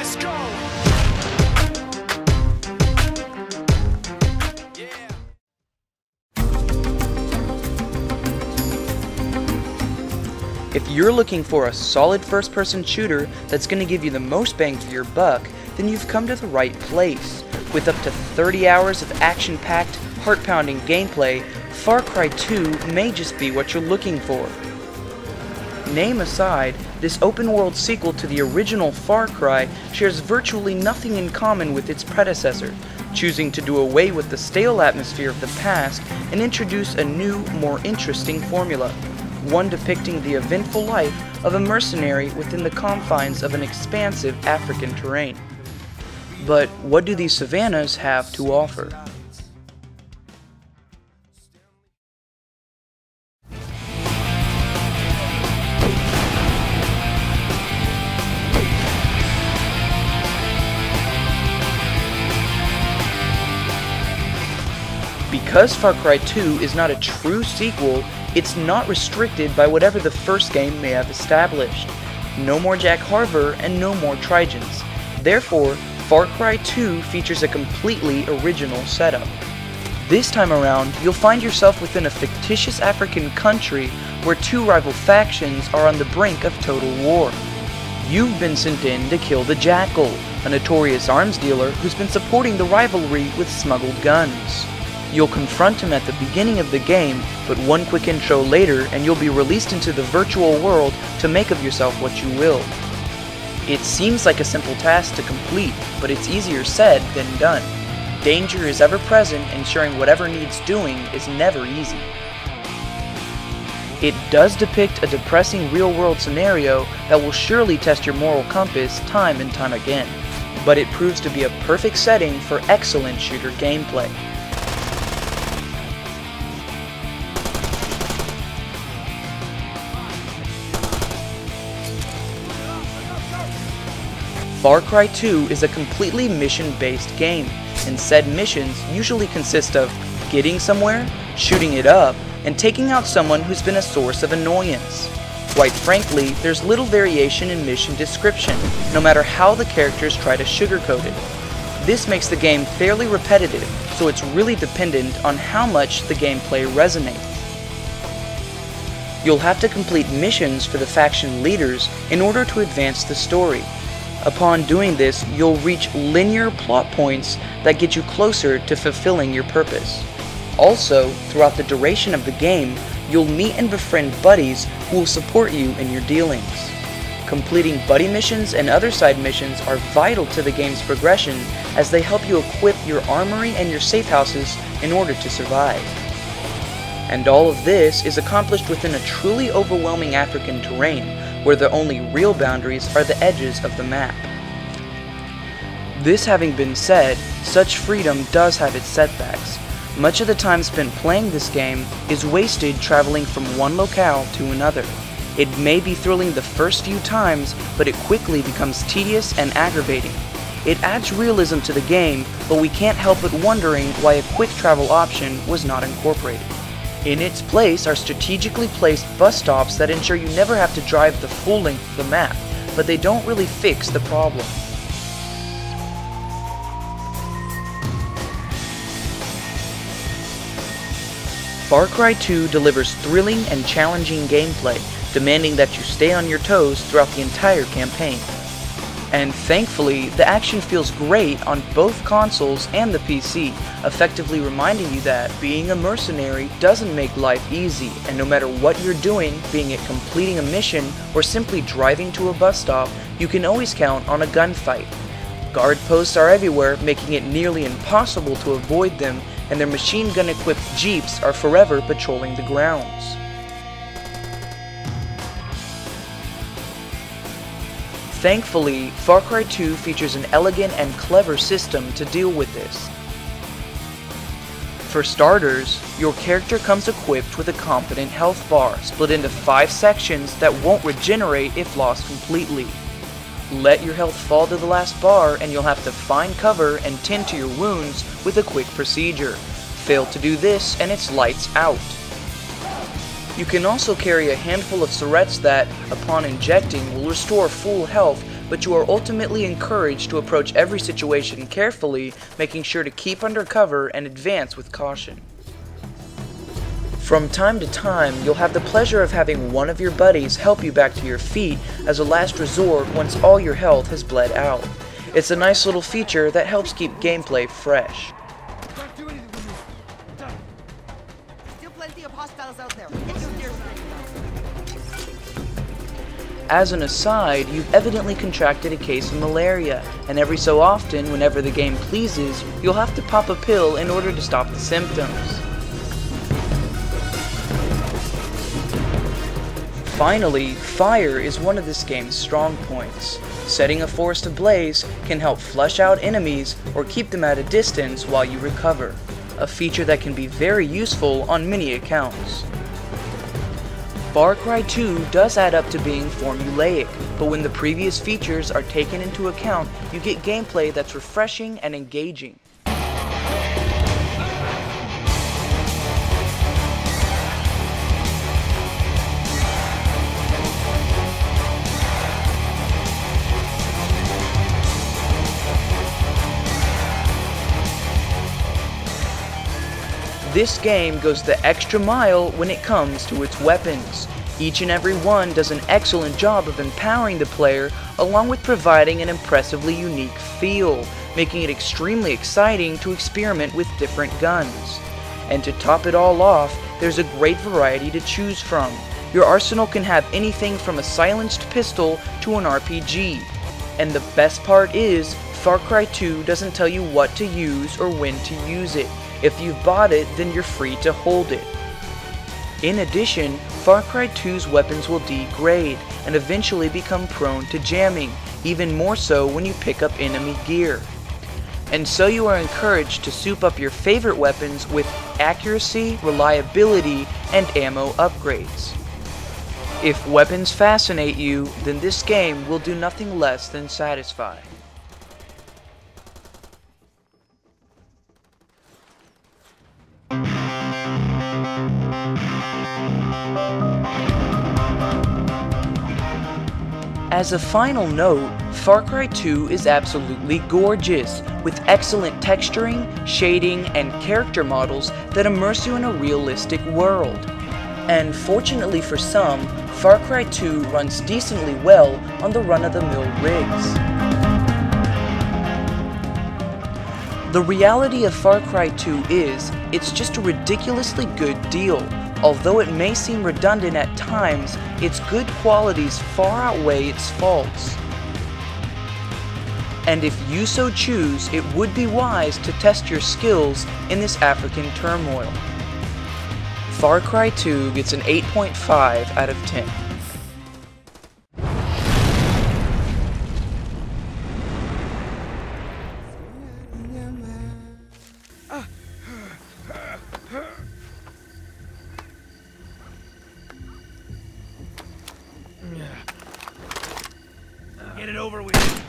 Let's go! If you're looking for a solid first-person shooter that's going to give you the most bang for your buck, then you've come to the right place. With up to 30 hours of action-packed, heart-pounding gameplay, Far Cry 2 may just be what you're looking for. Name aside, this open-world sequel to the original Far Cry shares virtually nothing in common with its predecessor, choosing to do away with the stale atmosphere of the past and introduce a new, more interesting formula. One depicting the eventful life of a mercenary within the confines of an expansive African terrain. But what do these savannas have to offer? Because Far Cry 2 is not a true sequel, it's not restricted by whatever the first game may have established. No more Jack Harver and no more Trigens. Therefore, Far Cry 2 features a completely original setup. This time around, you'll find yourself within a fictitious African country where two rival factions are on the brink of total war. You've been sent in to kill the Jackal, a notorious arms dealer who's been supporting the rivalry with smuggled guns. You'll confront him at the beginning of the game, but one quick intro later and you'll be released into the virtual world to make of yourself what you will. It seems like a simple task to complete, but it's easier said than done. Danger is ever present, ensuring whatever needs doing is never easy. It does depict a depressing real-world scenario that will surely test your moral compass time and time again, but it proves to be a perfect setting for excellent shooter gameplay. Far Cry 2 is a completely mission-based game, and said missions usually consist of getting somewhere, shooting it up, and taking out someone who's been a source of annoyance. Quite frankly, there's little variation in mission description, no matter how the characters try to sugarcoat it. This makes the game fairly repetitive, so it's really dependent on how much the gameplay resonates. You'll have to complete missions for the faction leaders in order to advance the story. Upon doing this, you'll reach linear plot points that get you closer to fulfilling your purpose. Also, throughout the duration of the game, you'll meet and befriend buddies who will support you in your dealings. Completing buddy missions and other side missions are vital to the game's progression as they help you equip your armory and your safe houses in order to survive. And all of this is accomplished within a truly overwhelming African terrain, where the only real boundaries are the edges of the map. This having been said, such freedom does have its setbacks. Much of the time spent playing this game is wasted traveling from one locale to another. It may be thrilling the first few times, but it quickly becomes tedious and aggravating. It adds realism to the game, but we can't help but wondering why a quick travel option was not incorporated. In its place are strategically placed bus stops that ensure you never have to drive the full length of the map, but they don't really fix the problem. Far Cry 2 delivers thrilling and challenging gameplay, demanding that you stay on your toes throughout the entire campaign. And thankfully, the action feels great on both consoles and the PC, effectively reminding you that being a mercenary doesn't make life easy, and no matter what you're doing, being it completing a mission or simply driving to a bus stop, you can always count on a gunfight. Guard posts are everywhere, making it nearly impossible to avoid them, and their machine gun-equipped jeeps are forever patrolling the grounds. Thankfully, Far Cry 2 features an elegant and clever system to deal with this. For starters, your character comes equipped with a competent health bar, split into 5 sections that won't regenerate if lost completely. Let your health fall to the last bar and you'll have to find cover and tend to your wounds with a quick procedure. Fail to do this and it's lights out. You can also carry a handful of syrettes that, upon injecting, will restore full health, but you are ultimately encouraged to approach every situation carefully, making sure to keep under cover and advance with caution. From time to time, you'll have the pleasure of having one of your buddies help you back to your feet as a last resort once all your health has bled out. It's a nice little feature that helps keep gameplay fresh. As an aside, you've evidently contracted a case of malaria, and every so often, whenever the game pleases, you'll have to pop a pill in order to stop the symptoms. Finally, fire is one of this game's strong points. Setting a forest ablaze can help flush out enemies or keep them at a distance while you recover, a feature that can be very useful on many accounts. Far Cry 2 does add up to being formulaic, but when the previous features are taken into account, you get gameplay that's refreshing and engaging. This game goes the extra mile when it comes to its weapons. Each and every one does an excellent job of empowering the player, along with providing an impressively unique feel, making it extremely exciting to experiment with different guns. And to top it all off, there's a great variety to choose from. Your arsenal can have anything from a silenced pistol to an RPG. And the best part is, Far Cry 2 doesn't tell you what to use or when to use it. If you've bought it, then you're free to hold it. In addition, Far Cry 2's weapons will degrade and eventually become prone to jamming, even more so when you pick up enemy gear. And so you are encouraged to soup up your favorite weapons with accuracy, reliability, and ammo upgrades. If weapons fascinate you, then this game will do nothing less than satisfy. As a final note, Far Cry 2 is absolutely gorgeous, with excellent texturing, shading, and character models that immerse you in a realistic world. And fortunately for some, Far Cry 2 runs decently well on the run-of-the-mill rigs. The reality of Far Cry 2 is, it's just a ridiculously good deal. Although it may seem redundant at times, its good qualities far outweigh its faults. And if you so choose, it would be wise to test your skills in this African turmoil. Far Cry 2 gets an 8.5 out of 10. Get it over with.